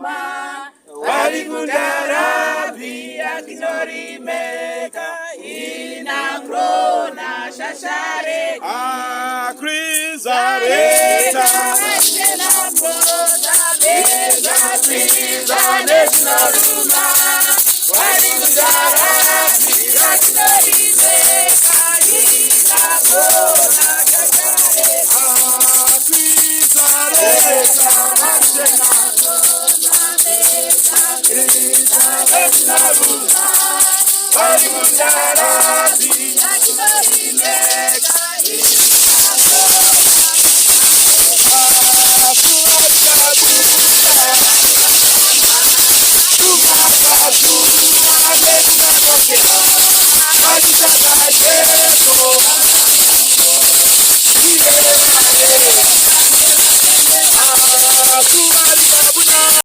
Walikundarabi akinorimeka inakrona shashareka Krizareta Ashena Boda Beza Krizaneta Ruma Walikundarabi akinorimeka inakrona shashareka Krizareta Ashena Yeah.